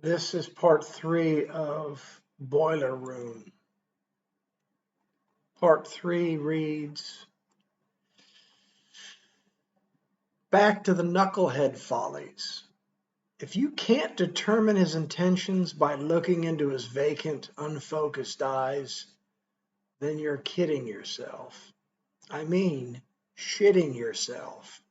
This is part 3 of Boiler Room. Part 3 reads, back to the knucklehead follies. If you can't determine his intentions by looking into his vacant, unfocused eyes, then you're kidding yourself. I mean, shitting yourself.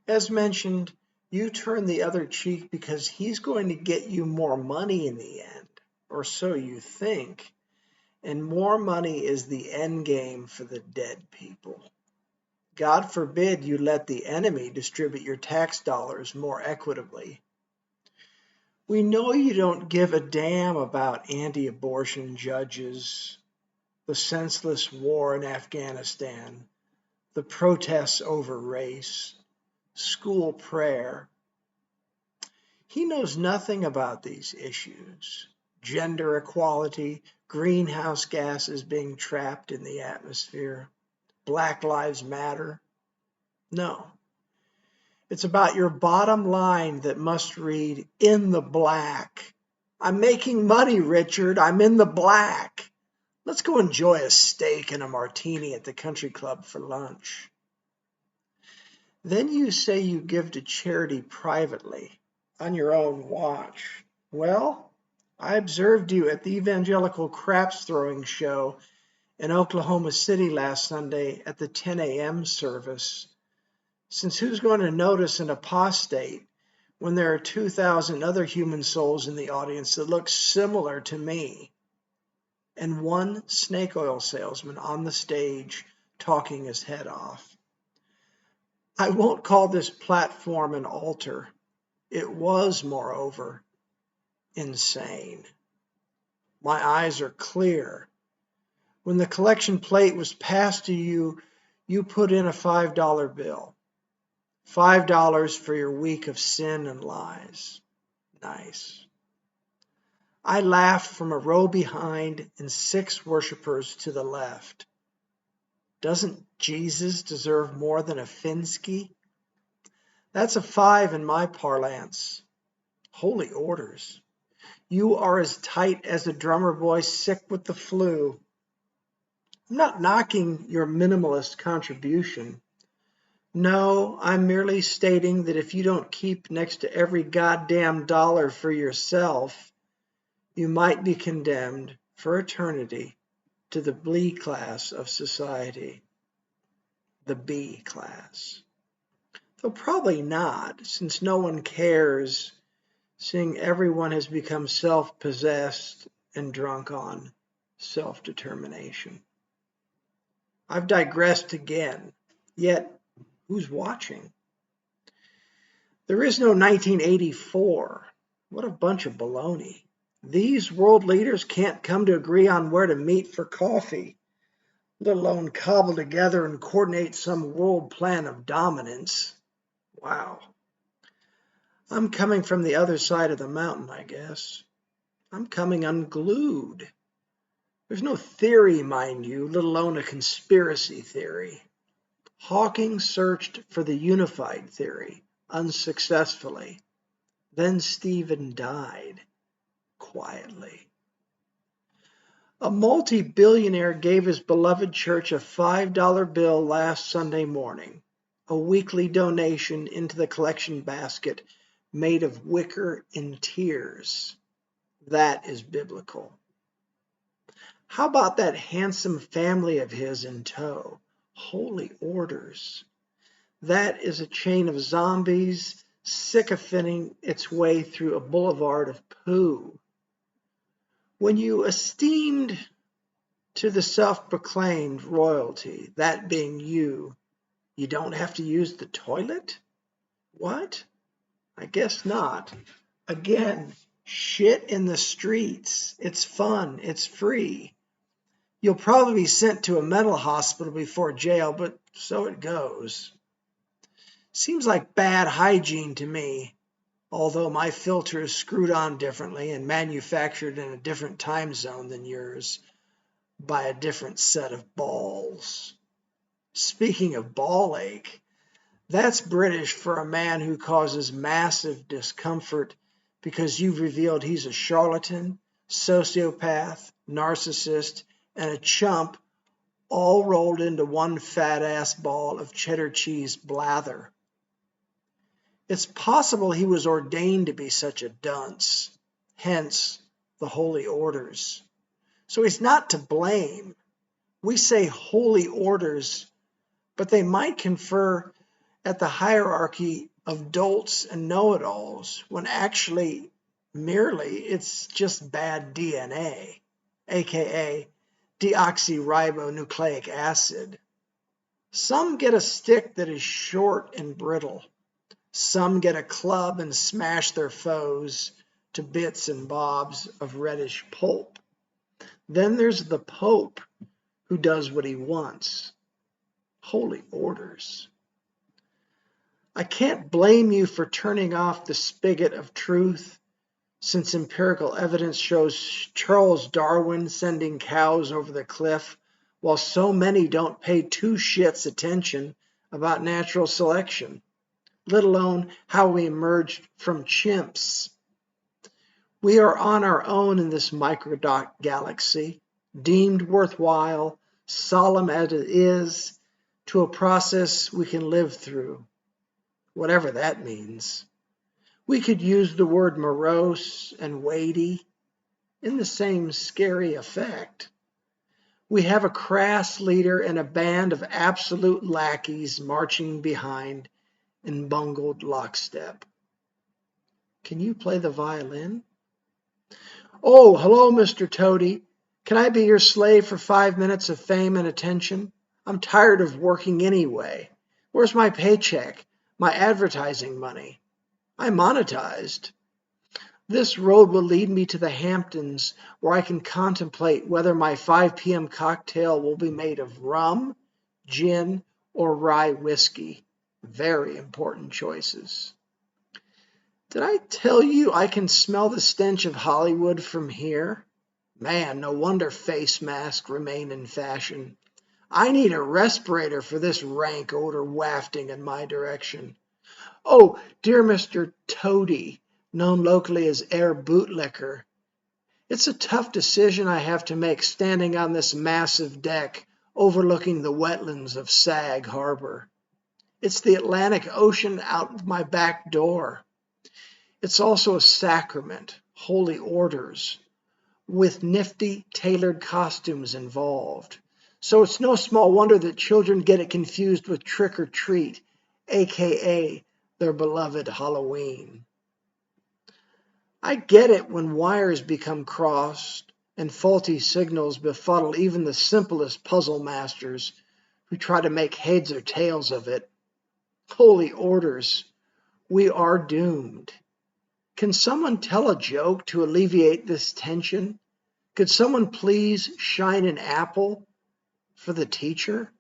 As mentioned, you turn the other cheek because he's going to get you more money in the end, or so you think. And more money is the end game for the dead people. God forbid you let the enemy distribute your tax dollars more equitably. We know you don't give a damn about anti-abortion judges, the senseless war in Afghanistan, the protests over race, school prayer. He knows nothing about these issues. Gender equality, greenhouse gases being trapped in the atmosphere, Black Lives Matter. No. It's about your bottom line that must read, in the black. I'm making money, Richard. I'm in the black. Let's go enjoy a steak and a martini at the country club for lunch. Then you say you give to charity privately, on your own watch. Well, I observed you at the Evangelical Craps Throwing Show in Oklahoma City last Sunday at the 10 a.m. service. Since who's going to notice an apostate when there are 2,000 other human souls in the audience that look similar to me, and one snake oil salesman on the stage talking his head off? I won't call this platform an altar. It was, moreover, insane. My eyes are clear. When the collection plate was passed to you, you put in a $5 bill. $5 for your week of sin and lies. Nice. I laughed from a row behind and 6 worshipers to the left. Doesn't Jesus deserve more than a Finsky? That's a 5 in my parlance. Holy orders. You are as tight as a drummer boy sick with the flu. I'm not knocking your minimalist contribution. No, I'm merely stating that if you don't keep next to every goddamn dollar for yourself, you might be condemned for eternity to the B class of society. The B class. Though probably not, since no one cares, seeing everyone has become self-possessed and drunk on self-determination. I've digressed again, yet who's watching? There is no 1984. What a bunch of baloney. These world leaders can't come to agree on where to meet for coffee, let alone cobble together and coordinate some world plan of dominance. Wow. I'm coming from the other side of the mountain, I guess. I'm coming unglued. There's no theory, mind you, let alone a conspiracy theory. Hawking searched for the unified theory, unsuccessfully. Then Stephen died, quietly. A multi-billionaire gave his beloved church a $5 bill last Sunday morning, a weekly donation into the collection basket made of wicker and tears. That is biblical. How about that handsome family of his in tow? Holy orders. That is a chain of zombies sycophanting its way through a boulevard of poo. When you esteemed to the self-proclaimed royalty, that being you, you don't have to use the toilet? What? I guess not. Again, shit in the streets. It's fun. It's free. You'll probably be sent to a mental hospital before jail, but so it goes. Seems like bad hygiene to me, although my filter is screwed on differently and manufactured in a different time zone than yours by a different set of balls. Speaking of ball ache, that's British for a man who causes massive discomfort because you've revealed he's a charlatan, sociopath, narcissist, and a chump all rolled into one fat-ass ball of cheddar cheese blather. It's possible he was ordained to be such a dunce, hence the holy orders. So he's not to blame. We say holy orders, but they might confer at the hierarchy of dolts and know-it-alls when actually merely it's just bad DNA, aka deoxyribonucleic acid. Some get a stick that is short and brittle. Some get a club and smash their foes to bits and bobs of reddish pulp. Then there's the Pope who does what he wants. Holy orders. I can't blame you for turning off the spigot of truth, since empirical evidence shows Charles Darwin sending cows over the cliff, while so many don't pay two shits attention about natural selection, let alone how we emerged from chimps. We are on our own in this microdot galaxy, deemed worthwhile, solemn as it is, to a process we can live through, whatever that means. We could use the word morose and weighty in the same scary effect. We have a crass leader and a band of absolute lackeys marching behind in bungled lockstep. Can you play the violin? Oh, hello, Mr. Toady. Can I be your slave for 5 minutes of fame and attention? I'm tired of working anyway. Where's my paycheck? My advertising money? I monetized. This road will lead me to the Hamptons, where I can contemplate whether my 5 p.m. cocktail will be made of rum, gin, or rye whiskey. Very important choices. Did I tell you I can smell the stench of Hollywood from here? Man, no wonder face masks remain in fashion. I need a respirator for this rank odor wafting in my direction. Oh, dear Mr. Toady, known locally as Air Bootlicker, it's a tough decision I have to make standing on this massive deck overlooking the wetlands of Sag Harbor. It's the Atlantic Ocean out my back door. It's also a sacrament, holy orders, with nifty tailored costumes involved. So it's no small wonder that children get it confused with trick or treat, aka their beloved Halloween. I get it when wires become crossed and faulty signals befuddle even the simplest puzzle masters who try to make heads or tails of it. Holy orders, we are doomed. Can someone tell a joke to alleviate this tension? Could someone please shine an apple for the teacher?